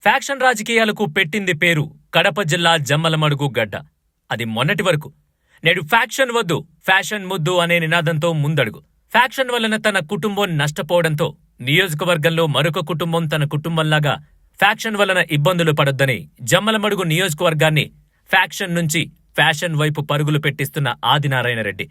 Faction రాజకీయాలకు పెట్టింది పేరు కడప జిల్లా జమ్మలమడుగు గడ్డ. అది మొన్నటి వరకు. నేడు ఫ్యాక్షన్ వద్దు, ఫ్యాషన్ ముద్దు అనే నినాదంతో ముందడుగు. ఫ్యాక్షన్ వలన తన కుటుంబం నష్టపోవడంతో నియోజకవర్గంలో మరొక కుటుంబం తన కుటుంబంలాగా ఫ్యాక్షన్ వలన ఇబ్బందులు పడొద్దని జమ్మలమడుగు నియోజకవర్గాన్ని ఫ్యాక్షన్ నుంచి ఫ్యాషన్ వైపు పరుగులు పెట్టిస్తున్న ఆదినారాయణరెడ్డి.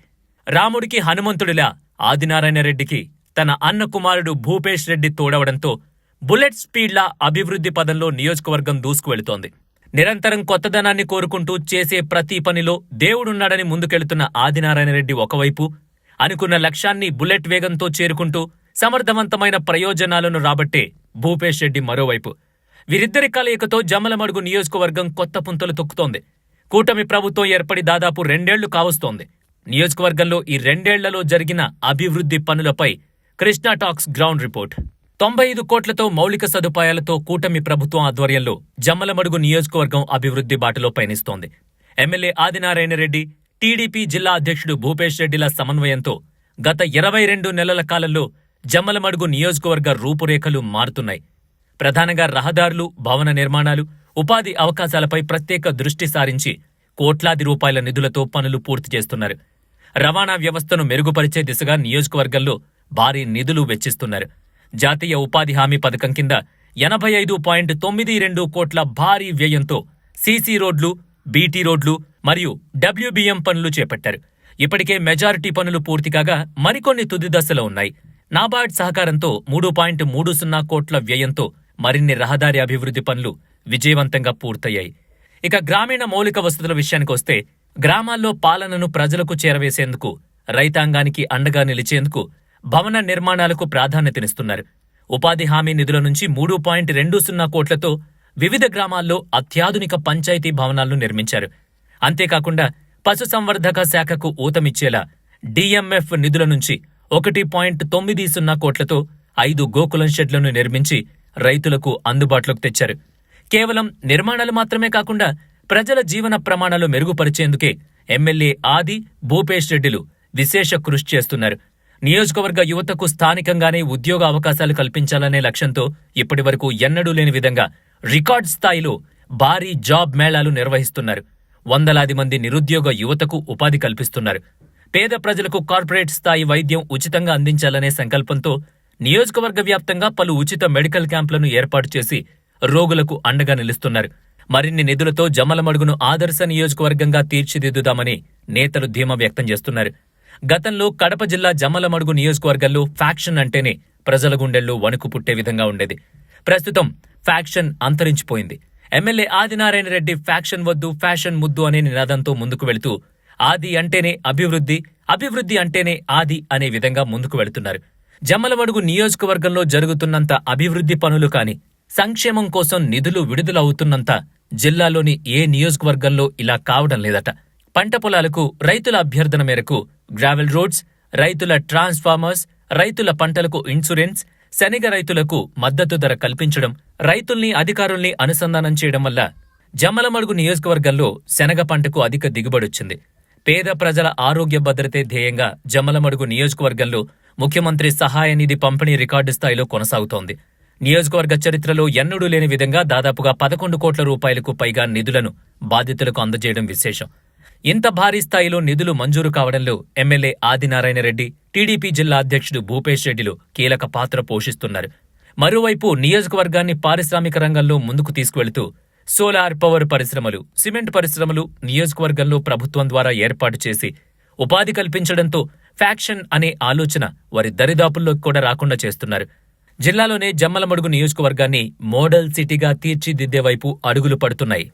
రాముడికి హనుమంతుడిలా ఆదినారాయణరెడ్డికి తన అన్న కుమారుడు భూపేష్ రెడ్డి తోడవడంతో బుల్లెట్ స్పీడ్లా అభివృద్ధి పదంలో నియోజకవర్గం దూసుకువెళుతోంది. నిరంతరం కొత్తదనాన్ని కోరుకుంటూ చేసే ప్రతి పనిలో దేవుడున్నాడని ముందుకెళ్తున్న ఆదినారాయణరెడ్డి ఒకవైపు, అనుకున్న లక్ష్యాన్ని బుల్లెట్ వేగంతో చేరుకుంటూ సమర్థవంతమైన ప్రయోజనాలను రాబట్టే భూపేష్ రెడ్డి మరోవైపు. వీరిద్దరి కలయికతో జమ్మలమడుగు నియోజకవర్గం కొత్త పుంతలు తొక్కుతోంది. కూటమి ప్రభుత్వం ఏర్పడి దాదాపు 2 ఏళ్లు కావస్తోంది. నియోజకవర్గంలో ఈ 2 ఏళ్లలో జరిగిన అభివృద్ధి పనులపై కృష్ణా టాక్స్ గ్రౌండ్ రిపోర్ట్. 95 కోట్లతో మౌలిక సదుపాయాలతో కూటమి ప్రభుత్వం ఆధ్వర్యంలో జమ్మలమడుగు నియోజకవర్గం అభివృద్ధి బాటలో పయనిస్తోంది. ఎమ్మెల్యే ఆదినారాయణరెడ్డి, టీడీపీ జిల్లా అధ్యక్షుడు భూపేష్ రెడ్డిల సమన్వయంతో గత 22 నెలల కాలంలో జమ్మలమడుగు నియోజకవర్గ రూపురేఖలు మారుతున్నాయి. ప్రధానంగా రహదారులు, భవన నిర్మాణాలు, ఉపాధి అవకాశాలపై ప్రత్యేక దృష్టి సారించి కోట్లాది రూపాయల నిధులతో పనులు పూర్తి చేస్తున్నారు. రవాణా వ్యవస్థను మెరుగుపరిచే దిశగా నియోజకవర్గంలో భారీ నిధులు వెచ్చిస్తున్నారు. జాతీయ ఉపాధి హామీ పథకం కింద 85.92 కోట్ల భారీ వ్యయంతో సీసీ రోడ్లు, బీటీ రోడ్లు మరియు డబ్ల్యూబీఎం పనులు చేపట్టారు. ఇప్పటికే మెజారిటీ పనులు పూర్తి కాగా మరికొన్ని తుది దశలో ఉన్నాయి. నాబార్డ్ సహకారంతో 3.30 కోట్ల వ్యయంతో మరిన్ని రహదారి అభివృద్ధి పనులు విజయవంతంగా పూర్తయ్యాయి. ఇక గ్రామీణ మౌలిక వసతుల విషయానికొస్తే గ్రామాల్లో పాలనను ప్రజలకు చేరవేసేందుకు, రైతాంగానికి అండగా నిలిచేందుకు భవన నిర్మాణాలకు ప్రాధాన్యతనిస్తున్నారు. ఉపాధి హామీ నిధుల నుంచి 3.20 కోట్లతో వివిధ గ్రామాల్లో అత్యాధునిక పంచాయతీ భవనాలను నిర్మించారు. అంతేకాకుండా పశుసంవర్ధక శాఖకు ఊతమిచ్చేలా డిఎంఎఫ్ నిధుల నుంచి 1.90 కోట్లతో 5 గోకులం షెడ్లను నిర్మించి రైతులకు అందుబాటులోకి తెచ్చారు. కేవలం నిర్మాణాలు మాత్రమే కాకుండా ప్రజల జీవన ప్రమాణాలు మెరుగుపరిచేందుకే ఎమ్మెల్యే ఆది, భూపేష్ రెడ్డిలు విశేష కృషి చేస్తున్నారు. నియోజకవర్గ యువతకు స్థానికంగానే ఉద్యోగ అవకాశాలు కల్పించాలనే లక్ష్యంతో ఇప్పటివరకు ఎన్నడూ లేని విధంగా రికార్డ్ స్థాయిలో భారీ జాబ్ మేళాలు నిర్వహిస్తున్నారు. వందలాది మంది నిరుద్యోగ యువతకు ఉపాధి కల్పిస్తున్నారు. పేద ప్రజలకు కార్పొరేట్ స్థాయి వైద్యం ఉచితంగా అందించాలనే సంకల్పంతో నియోజకవర్గ వ్యాప్తంగా పలు ఉచిత మెడికల్ క్యాంపులను ఏర్పాటు చేసి రోగులకు అండగా నిలుస్తున్నారు. మరిన్ని నిధులతో జమ్మలమడుగును ఆదర్శ నియోజకవర్గంగా తీర్చిదిద్దుదామని నేతలు ధీమా వ్యక్తం చేస్తున్నారు. గతంలో కడప జిల్లా జమ్మలమడుగు నియోజకవర్గంలో ఫ్యాక్షన్ అంటేనే ప్రజల గుండెల్లో వణుకు పుట్టే విధంగా ఉండేది. ప్రస్తుతం ఫ్యాక్షన్ అంతరించిపోయింది. ఎమ్మెల్యే ఆదినారాయణరెడ్డి ఫ్యాక్షన్ వద్దు, ఫ్యాషన్ ముద్దు అనే నినాదంతో ముందుకు వెళుతూ ఆది అంటేనే అభివృద్ధి, అభివృద్ధి అంటేనే ఆది అనే విధంగా ముందుకు వెళుతున్నారు. జమ్మలమడుగు నియోజకవర్గంలో జరుగుతున్నంత అభివృద్ధి పనులు కాని, సంక్షేమం కోసం నిధులు విడుదలవుతున్నంత జిల్లాలోని ఏ నియోజకవర్గంలో ఇలా కావడం లేదట. పంట పొలాలకు రైతుల అభ్యర్థన మేరకు గ్రావెల్ రోడ్స్, రైతుల ట్రాన్స్ఫార్మర్స్, రైతుల పంటలకు ఇన్సూరెన్స్, శనగ రైతులకు మద్దతు ధర కల్పించడం, రైతుల్ని అధికారుల్ని అనుసంధానం చేయడం వల్ల జమ్మలమడుగు నియోజకవర్గంలో శనగ పంటకు అధిక దిగుబడొచ్చింది. పేద ప్రజల ఆరోగ్య భద్రతే ధ్యేయంగా జమ్మలమడుగు నియోజకవర్గంలో ముఖ్యమంత్రి సహాయ నిధి పంపిణీ రికార్డు స్థాయిలో కొనసాగుతోంది. నియోజకవర్గ చరిత్రలో ఎన్నడూ లేని విధంగా దాదాపుగా 11 కోట్ల రూపాయలకు పైగా నిధులను బాధితులకు అందజేయడం విశేషం. ఇంత భారీ స్థాయిలో నిధులు మంజూరు కావడంలో ఎమ్మెల్యే ఆదినారాయణరెడ్డి, టీడీపీ జిల్లా అధ్యక్షుడు భూపేష్ రెడ్డిలు కీలక పాత్ర పోషిస్తున్నారు. మరోవైపు నియోజకవర్గాన్ని పారిశ్రామిక రంగంలో ముందుకు తీసుకువెళుతూ సోలార్ పవర్ పరిశ్రమలు, సిమెంట్ పరిశ్రమలు నియోజకవర్గంలో ప్రభుత్వం ద్వారా ఏర్పాటు చేసి ఉపాధి కల్పించడంతో ఫ్యాక్షన్ అనే ఆలోచన వారి దరిదాపుల్లోకి కూడా రాకుండా చేస్తున్నారు. జిల్లాలోనే జమ్మలమడుగు నియోజకవర్గాన్ని మోడల్ సిటీగా తీర్చిదిద్దే వైపు అడుగులు పడుతున్నాయి.